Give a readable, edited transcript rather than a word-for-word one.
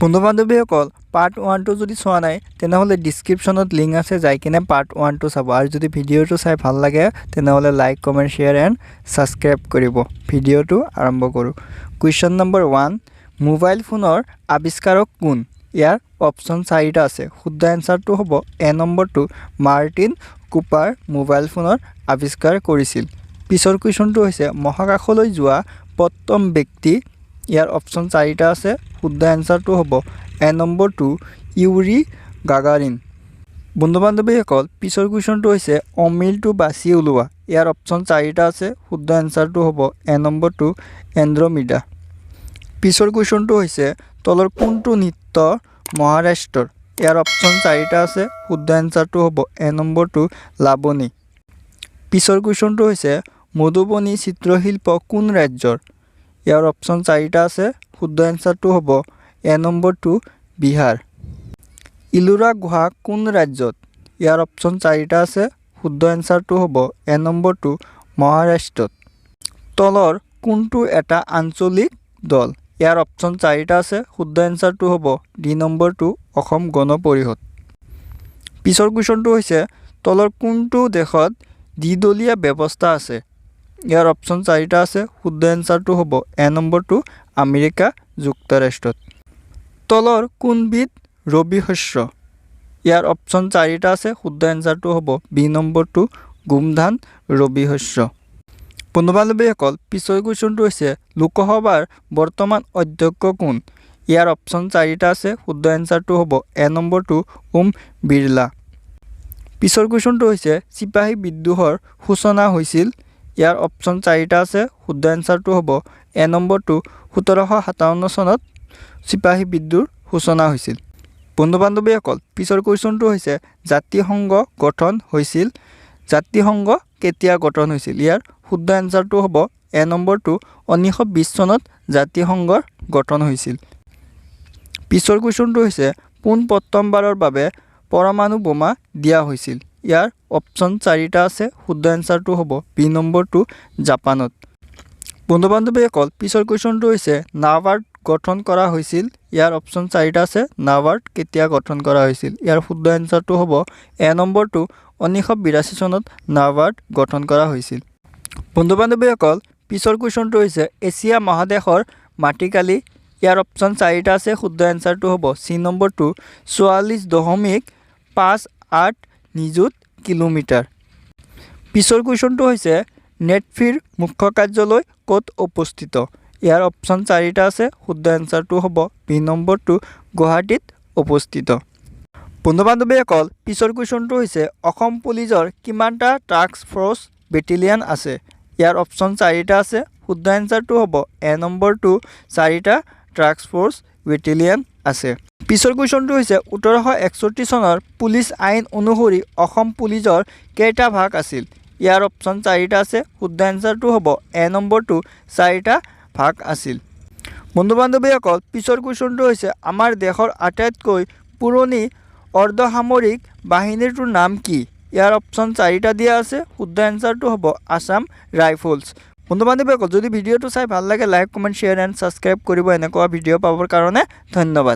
বন্ধু বান্ধৱীসকল পাৰ্ট 1 টো যদি চোৱা নাই তেনেহ'লে ডেসক্ৰিপচনত লিংক আছে যাই কিনে পাৰ্ট 1 টো চাব আৰু যদি ভিডিওটো চাই ভাল লাগে তেনেহ'লে like comment share and subscribe কৰিব। ভিডিওটো আৰম্ভ কৰো। কুৱেশ্যন নম্বৰ 1 মোবাইল ফোনৰ আৱিষ্কাৰক কোন? ইয়াৰ অপচন 4টা আছে। শুদ্ধ এনসাৰটো হ'ব এ নম্বৰটো মাৰ্টিন কুপাৰ মোবাইল ফোনৰ আৱিষ্কাৰ কৰিছিল। পিছৰ কুৱেশ্যনটো হৈছে মহাকাশলৈ যোৱা প্ৰথম ব্যক্তি। ইয়াৰ অপচন 4টা আছে। শুদ্ধ এনসাৰটো হ'ব এ নম্বৰটো ইউৰি গাগাৰিন। বন্ধু বান্ধৱীসকল পিছৰ কুৱেশ্যনটো হৈছে অমিলটো বাছি উলিওৱা। ইয়াৰ অপচন 4টা আছে। শুদ্ধ এনসাৰটো হ'ব এ নম্বৰটো এণ্ড্ৰমিডা। পিছৰ কুৱেশ্যনটো হৈছে তলৰ কোনটো নৃত্য মহাৰাষ্ট্ৰৰ? ইয়াৰ অপচন 4টা আছে। শুদ্ধ এনসাৰটো হ'ব এ নম্বৰটো লাবনী। পিছৰ কুৱেশ্যনটো হৈছে মধুবনী চিত্ৰশিল্প কোন ৰাজ্যৰ? ইয়াৰ অপচন 4টা আছে। শুদ্ধ এনসাৰটো হ'ব এ নম্বৰটো বিহাৰ। ইলোৰা গুহা কোন ৰাজ্যত? ইয়াৰ অপচন 4টা আছে। শুদ্ধ এনসাৰটো হ'ব এ নম্বৰটো মহাৰাষ্ট্ৰত। তলৰ কোনটো এটা আঞ্চলিক দল? ইয়াৰ অপচন 4টা আছে। শুদ্ধ এনসাৰটো হ'ব ডি নম্বৰটো অসম গণ পৰিষদ। পিছৰ কুৱেশ্যনটো হৈছে তলৰ কোনটো দেশত দ্বিদলীয় ব্যৱস্থা আছে? ইয়াৰ অপচন 4টা আছে। শুদ্ধ এনসাৰটো হ'ব এ নম্বৰটো আমেৰিকা যুক্তৰাষ্ট্ৰত। তলৰ কোনবিধ ৰবি শস্য? ইয়াৰ অপচন 4টা আছে। শুদ্ধ এনসাৰটো হ'ব বি নম্বৰটো গোমধান ৰবি শস্য। বন্ধু বান্ধৱীসকল পিছৰ কুৱেশ্যনটো হৈছে লোকসভাৰ বৰ্তমান অধ্যক্ষ কোন? ইয়াৰ অপচন 4টা আছে। শুদ্ধ এনসাৰটো হ'ব এ নম্বৰটো ওম বিৰলা। পিছৰ কুৱেশ্যনটো হৈছে চিপাহী বিদ্ৰোহৰ সূচনা হৈছিল। ইয়াৰ অপচন 4টা আছে। শুদ্ধ এনসাৰটো হ'ব এ নম্বৰটো 1757 চনত চিপাহী বিদ্ৰোহ সূচনা হৈছিল। বন্ধু বান্ধৱীসকল পিছৰ কুৱেশ্যনটো হৈছে জাতিসংঘ গঠন হৈছিল। জাতিসংঘ কেতিয়া গঠন হৈছিল? ইয়াৰ শুদ্ধ এনসাৰটো হ'ব এ নম্বৰটো 1920 চনত জাতিসংঘৰ গঠন হৈছিল। পিছৰ কুৱেশ্যনটো হৈছে পোন প্ৰথমবাৰৰ বাবে পৰমাণু বোমা দিয়া হৈছিল। ইয়াৰ অপচন 4টা আছে। শুদ্ধ এনসাৰটো হ'ব বি নম্বৰটো জাপানত। বন্ধু বান্ধৱীসকল পিছৰ কুৱেশ্যনটো হৈছে নাবাৰ্ড গঠন কৰা হৈছিল। ইয়াৰ অপচন 4টা আছে। নাবাৰ্ড কেতিয়া গঠন কৰা হৈছিল? ইয়াৰ শুদ্ধ এনসাৰটো হ'ব এ নম্বৰটো 1982 চনত নাবাৰ্ড গঠন কৰা হৈছিল। বন্ধু বান্ধৱীসকল পিছৰ কুৱেশ্যনটো হৈছে এছিয়া মহাদেশৰ মাটিকালি। ইয়াৰ অপচন 4টা আছে। শুদ্ধ এনসাৰটো হ'ব চি নম্বৰটো 44.58 নিযুত কিলোমিটাৰ। পিছৰ কুৱেশ্যনটো হৈছে নেটফিৰ মুখ্য কাৰ্যালয় ক'ত অৱস্থিত? ইয়াৰ অপচন 4টা আছে। শুদ্ধ এনসাৰটো হ'ব বি নম্বৰটো গুৱাহাটীত অৱস্থিত। বন্ধু বান্ধৱীসকল পিছৰ কুৱেশ্যনটো হৈছে অসম পুলিচৰ কিমানটা টাস্ক ফ'ৰ্চ বেটেলিয়ান আছে? ইয়াৰ অপচন 4টা আছে। শুদ্ধ এনসাৰটো হ'ব এ নম্বৰটো 4টা টাস্ক ফ'ৰ্চ বেটেলিয়ান আছে। পিছৰ কুৱেশ্যনটো হৈছে 1861 চনৰ পুলিচ আইন অনুসৰি অসম পুলিচৰ কেইটা ভাগ আছিল? ইয়াৰ অপচন 4টা আছে। শুদ্ধ এনসাৰটো হ'ব এ নম্বৰটো 4টা ভাগ আছিল। বন্ধু বান্ধৱীসকল পিছৰ কুৱেশ্যনটো হৈছে আমাৰ দেশৰ আটাইতকৈ পুৰণি অৰ্ধসামৰিক বাহিনীটোৰ নাম কি? ইয়াৰ অপচন 4টা দিয়া আছে। শুদ্ধ এনসাৰটো হ'ব আসাম ৰাইফলছ। বন্ধু বান্ধৱীসকল যদি ভিডিওটো চাই ভাল লাগে like comment share and subscribe কৰিব এনেকুৱা ভিডিঅ' পাবৰ কাৰণে। ধন্যবাদ।